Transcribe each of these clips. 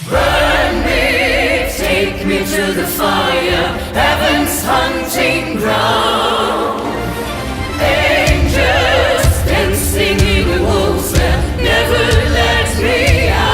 Burn me, take me to the fire, heaven's hunting ground. Angels dancing in the wolves that never let me out.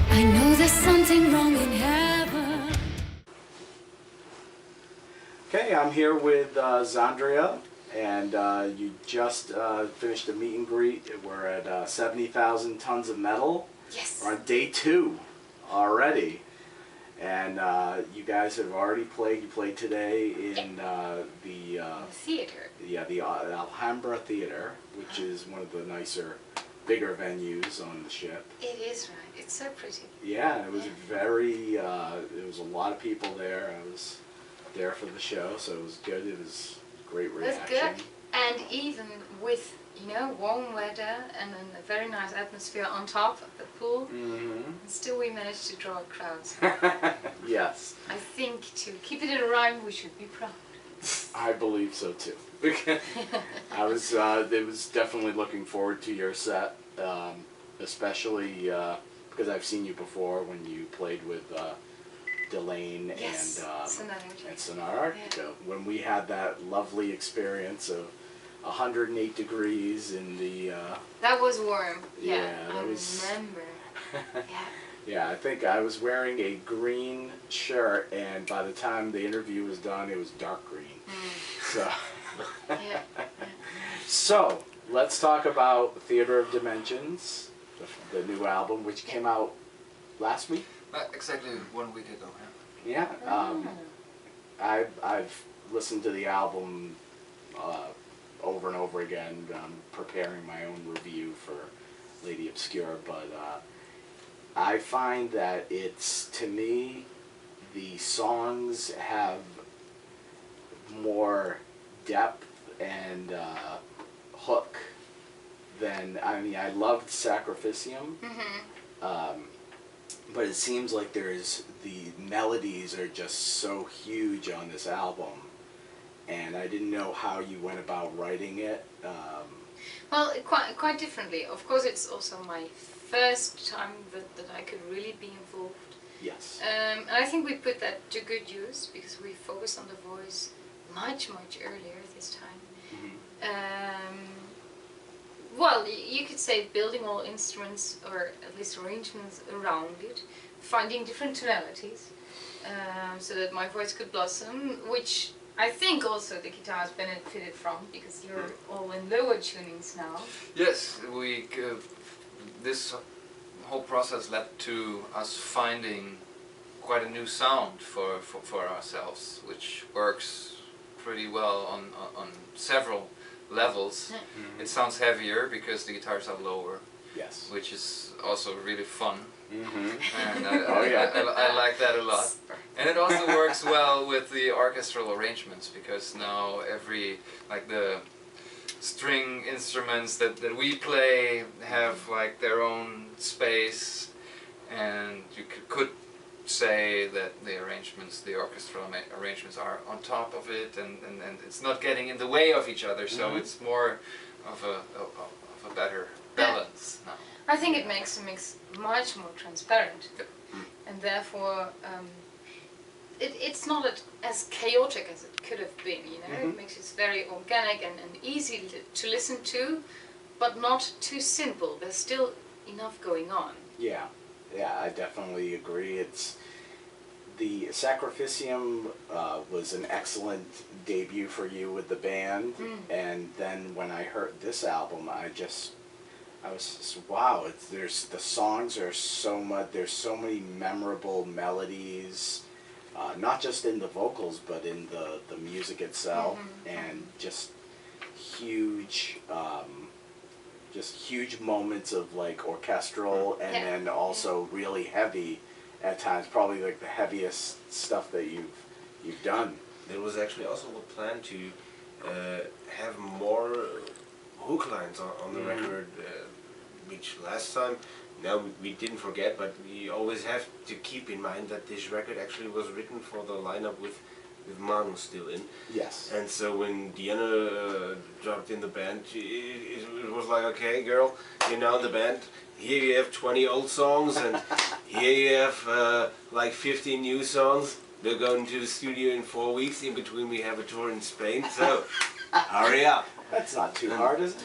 I know there's something wrong in heaven. Okay, I'm here with Xandria, and you just finished a meet and greet. We're at 70,000 tons of metal. Yes. We're on day 2 already, and you guys have already played. You played today in the Theater. the Alhambra Theater, which is one of the nicer, bigger venues on the ship. It is right. It's so pretty. Yeah, it was very. There was a lot of people there. I was there for the show, so it was good. It was great It was reaction. good. And even with, warm weather and then a very nice atmosphere on top of the pool, still we managed to draw crowds. Yes, I think to keep it in a rhyme, we should be proud. I believe so too. I was definitely looking forward to your set, especially because I've seen you before when you played with Delane Yes, and Sonar. Yeah. When we had that lovely experience of 108 degrees in the. That was warm. Yeah, I that was- remember. Yeah. Yeah, I think I was wearing a green shirt, and by the time the interview was done, it was dark green. So, Yeah. so let's talk about Theater of Dimensions, the new album, which came out last week. Exactly 1 week ago. Yeah, I've listened to the album over and over again. I'm preparing my own review for Lady Obscure, but I find that it's, to me, the songs have more depth and hook than, I loved Sacrificium, but it seems like the melodies are just so huge on this album, and I didn't know how you went about writing it. Well, quite differently. Of course, it's also my first time that I could really be involved. Yes. And I think we put that to good use because we focused on the voice much earlier this time. Well, you could say building all instruments, or at least arrangements around it, finding different tonalities, so that my voice could blossom, which I think also the guitar has benefited from, because you're all in lower tunings now. Yes, this whole process led to us finding quite a new sound for ourselves, which works pretty well on several levels. It sounds heavier because the guitars are lower, Yes. which is also really fun. And yeah. I like that a lot. And it also works well with the orchestral arrangements, because now the string instruments that we play have their own space, and you could say that the orchestral arrangements are on top of it, and it's not getting in the way of each other, so it's more of a better balance now. I think it makes the mix much more transparent, and therefore it's not as chaotic as it could have been. It makes it very organic and easy to listen to, but not too simple. There's still enough going on. Yeah, I definitely agree. It's the Sacrificium was an excellent debut for you with the band, and then when I heard this album, I was just, wow! The songs are so much. There's so many memorable melodies, not just in the vocals, but in the music itself, and just huge moments of orchestral, and then also really heavy at times. Probably the heaviest stuff that you've done. There was actually also a plan to have more hook lines on the record, which last time, now we didn't forget, but we always have to keep in mind that this record actually was written for the lineup with Manu still in. Yes. And so when Diana dropped in the band, it was like, okay, girl, you're now in the band. Here you have 20 old songs, and here you have like 15 new songs. We're going to the studio in 4 weeks. In between, we have a tour in Spain. So hurry up. That's not too hard, is it?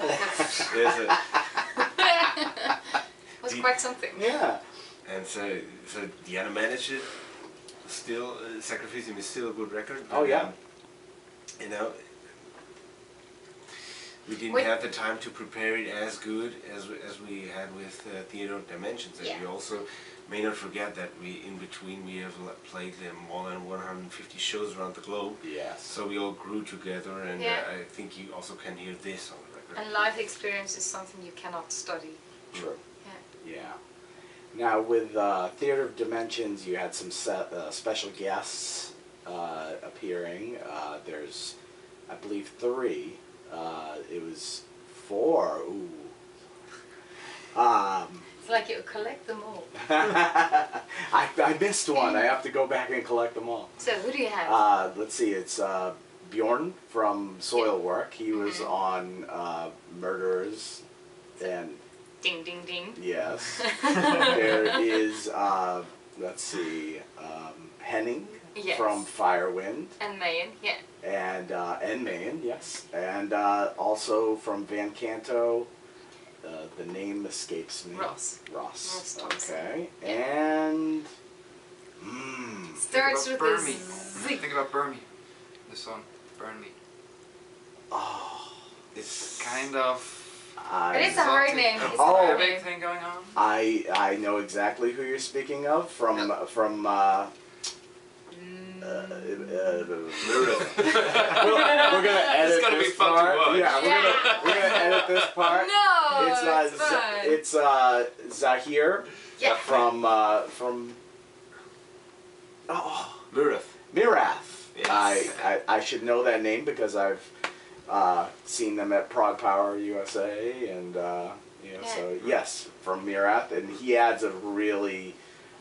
There's Was quite something. Yeah. and so Diana managed it. Still, Sacrificium is still a good record. Oh, yeah. You know, we didn't Wait. have the time to prepare it as good as we had with Theodore Dimensions. And Yeah. we also may not forget that in between we have played more than 150 shows around the globe. Yes. So we all grew together, and Yeah. I think you also can hear this on the record. And live experience is something you cannot study. True. Yeah. Yeah. Now with Theater of Dimensions, you had some special guests appearing. There's, I believe, 3. It was 4. Ooh. It's like you collect them all. I missed one. I have to go back and collect them all. So who do you have? Let's see. It's Bjorn from Soilwork. He was on Murderers, and Ding, ding, ding. yes. There is, let's see, Henning Yes. from Firewind, And Mayan, yeah. and Mayan, yes, and also from Van Canto. The name escapes me. Ross. Ross. Thompson. Okay, Yeah. and Starts with Burn a Me. Z. Think about Burn Me. The song Burn Me. oh, It's Kind of It is a hard exotic, name. a It's Oh. a hard Arabic name. thing going on. I know exactly who you're speaking of from we're gonna edit It's gonna be this fun to part. watch. Yeah, we're gonna edit this part. No, It's it's fine. Zaher Yeah. from Murath. Mirath. Yes. I should know that name because I've seen them at Prague Power USA, and so yes, from Mirath, and he adds a really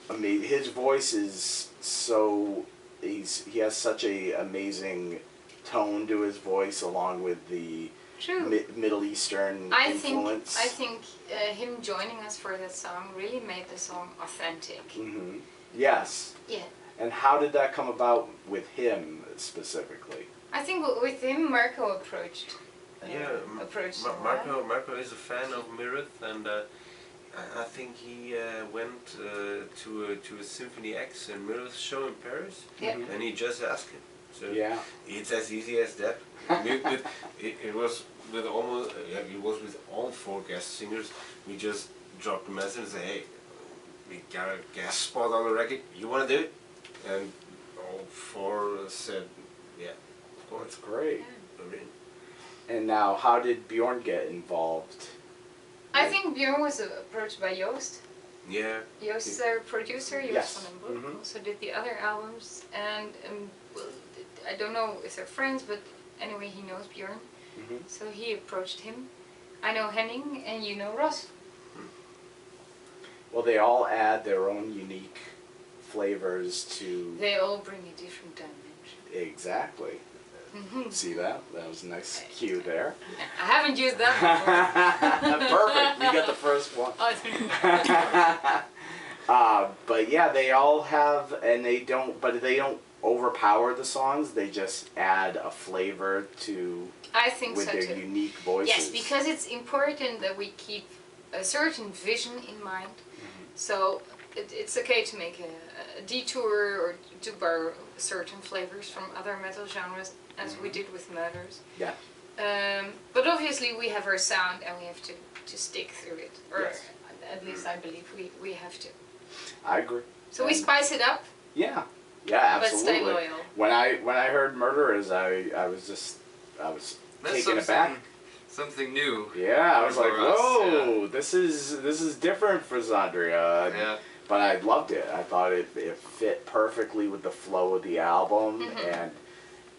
amazing. His voice is so he has such a amazing tone to his voice, along with the True. Middle Eastern I influence. think him joining us for that song really made the song authentic. Hmm. Yes. Yeah. And how did that come about with him specifically? I think with him, Marco approached. Yeah, approached. Marco is a fan of Mirath, and I think he went to a Symphony X and Mirath show in Paris, Yeah. and he just asked him. So Yeah. it's as easy as that. It was with almost it was with all 4 guest singers. We just dropped a message and said, hey, we got a guest spot on the record. You want to do it? And all 4 said, yeah, of course. That's great. We're in. And now, how did Bjorn get involved? I think Bjorn was approached by Joost. Yeah. Joost is our producer. Joost Yes. van den Broek Mhm. also did the other albums, and well, I don't know if they're friends, but anyway, he knows Bjorn, Mhm. so he approached him. I know Henning, and you know Ross. Well, they all add their own unique flavors to... They all bring a different dimension. Exactly. Mhm. See that? That was a nice cue there. I haven't used that before. Perfect. We got the first one. Oh, But yeah, they all have, and they don't overpower the songs. They just add a flavor to I think with so their too. unique voices. Yes, because it's important that we keep a certain vision in mind. So it's okay to make a detour or to borrow certain flavors from other metal genres, as we did with Murders. Yeah. But obviously we have our sound and we have to stick through it. Or Yes. at least I believe we have to. I agree. So we And- spice it up, Yeah. Yeah, but absolutely. stay loyal. When I heard Murderers, I was That's taken aback. something new. Yeah, I was like, for us, whoa, this is different for Xandria. Yeah. But I loved it. I thought it fit perfectly with the flow of the album. Mhm.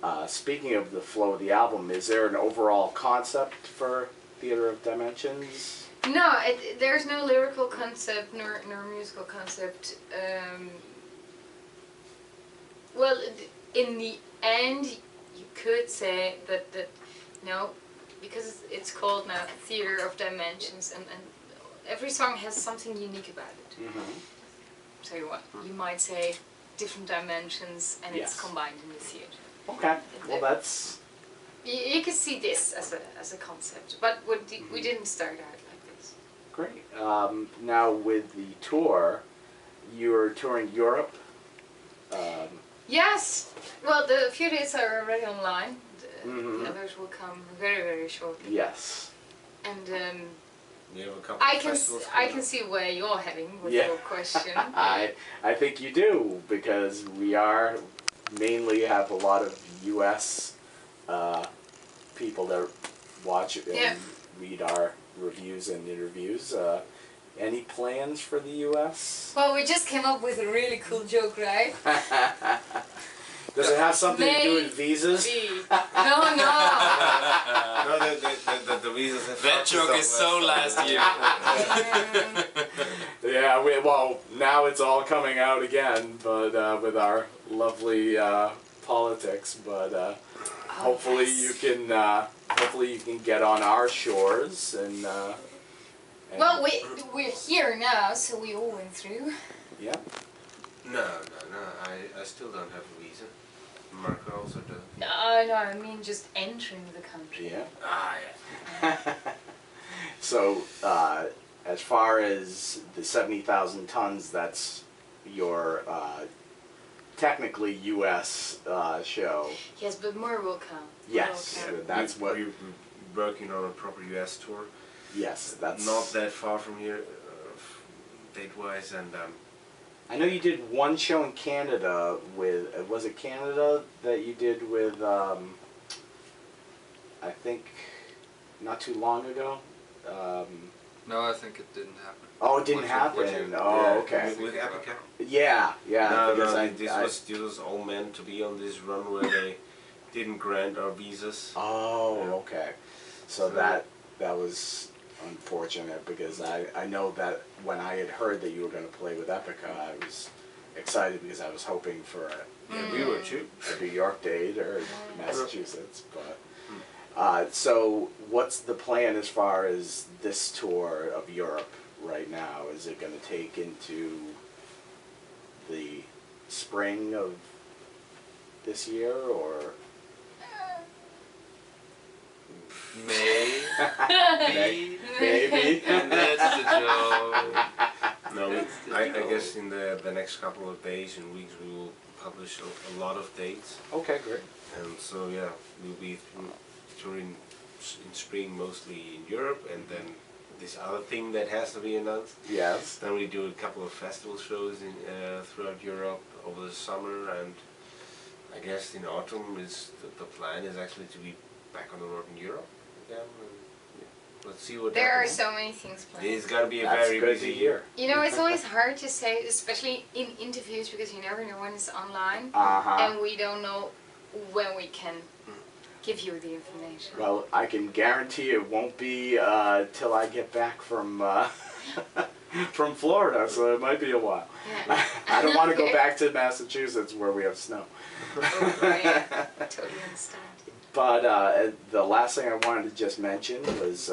And speaking of the flow of the album, is there an overall concept for Theater of Dimensions? No, there's no lyrical concept nor musical concept. Well, in the end, you could say that no, because it's called now Theater of Dimensions, and every song has something unique about it. Mm-hmm. So you might say different dimensions, and Yes. it's combined in the theater. Okay. Well, that's You could see this as a concept, but we didn't start out like this. great. Now with the tour, you're touring Europe. Yes. Well, the few dates are already online. Mhm. The others will come very, very shortly. Yes. And We have a couple I of can festivals I coming can up. see where you're heading with Yeah. your question. I think you do, because we are mainly have a lot of U.S. People that watch and Yeah. read our reviews and interviews. Any plans for the U.S.? Well, we just came up with a really cool joke, right? Does it have something to do with visas? Maybe. No. No, the visas have That fucked us joke up is so last year. Yeah, well, now it's all coming out again, but with our lovely politics. But hopefully yes. you can get on our shores and Well, we're here now, so we all went through. yeah. No. I still don't have a visa. Marco also does. No, I mean just entering the country. Yeah. Ah, yeah. So, as far as the 70,000 tons, that's your technically U.S. Show. Yes, but more will come. Yes, More will come. that's what. We're working on a proper US tour. Yes, that's Not that far from here, date-wise, and I know you did one show in Canada with. Was it Canada that you did with? I think not too long ago. No, I think it didn't happen. Oh, it didn't What happen. you- Oh, yeah, okay. with Epica. Yeah, No, because this was all meant to be on this run where they didn't grant our visas. Oh, Yeah. okay. So that was unfortunate, because I know that when I had heard that you were going to play with Epica, I was excited because I was hoping for Yeah, we were too. a New York date or Massachusetts. But so what's the plan as far as this tour of Europe right now? Is it going to take into the spring of this year, or? Maybe. Maybe. That's the joke. No, That's the I deal. guess in the next couple of days and weeks we will publish a lot of dates. Okay, great. And so yeah, we'll be touring in spring mostly in Europe, and then this other thing that has to be announced. Yes. Then we do a couple of festival shows in throughout Europe over the summer, and I guess in autumn is the plan is actually to be back on the road in Europe again. And, yeah, let's see what There are happens. so many things planned. It's gonna be a That's very good busy to year. hear. You know, it's always hard to say, especially in interviews, because you never know when it's online, Uh-huh. and we don't know when we can give you the information. Well, I can guarantee it won't be till I get back from from Florida, so it might be a while. Yeah. I don't want to go back to Massachusetts where we have snow. Oh, yeah. Totally understand. But the last thing I wanted to just mention was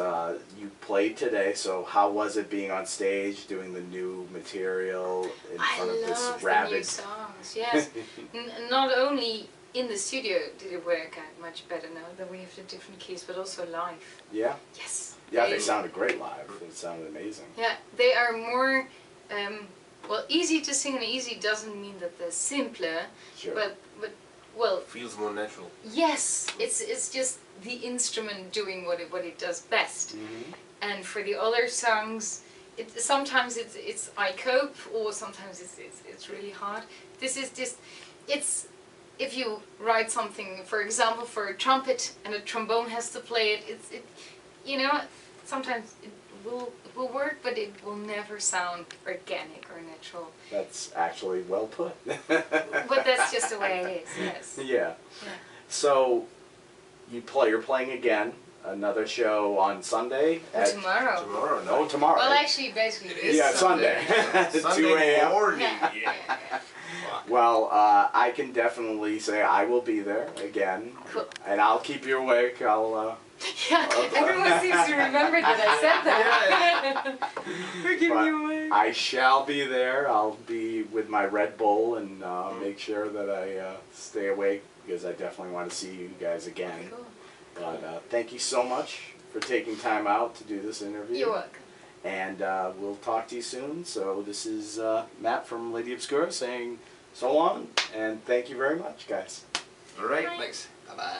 you played today, so how was it being on stage doing the new material in front of I this love the new rabid? songs, yes. Not only in the studio did it work out much better now that we have the different keys, but also live. Yeah? Yes. Yeah, they sounded great live. It sounded amazing. Yeah, they are more, well, easy to sing, and easy doesn't mean that they're simpler, Sure. but well, Feels more natural. yes, it's just the instrument doing what it does best. Mhm. And for the other songs, sometimes it's I cope, or sometimes it's really hard. This is just, it's, if you write something, for example, for a trumpet and a trombone has to play it, you know, sometimes it will work, but it will never sound organic or natural. That's actually well put. But that's just the way it is, yes. Yeah. Yeah. So you're playing again another show on Sunday. at- Tomorrow. Tomorrow Oh, night. tomorrow. Well, actually, basically, It is yeah, Sunday. Sunday. 2 Sunday a.m. morning. Yeah. Yeah. Well, I can definitely say I will be there again, Cool. and I'll keep you awake. I'll. Yeah, everyone seems to remember that I said that. We're giving But you away. I shall be there. I'll be with my Red Bull and make sure that I stay awake because I definitely want to see you guys again. Cool. But thank you so much for taking time out to do this interview. You're welcome. And we'll talk to you soon. So this is Matt from Lady Obscura saying so long and thank you very much, guys. All right. Bye. Thanks. Bye bye.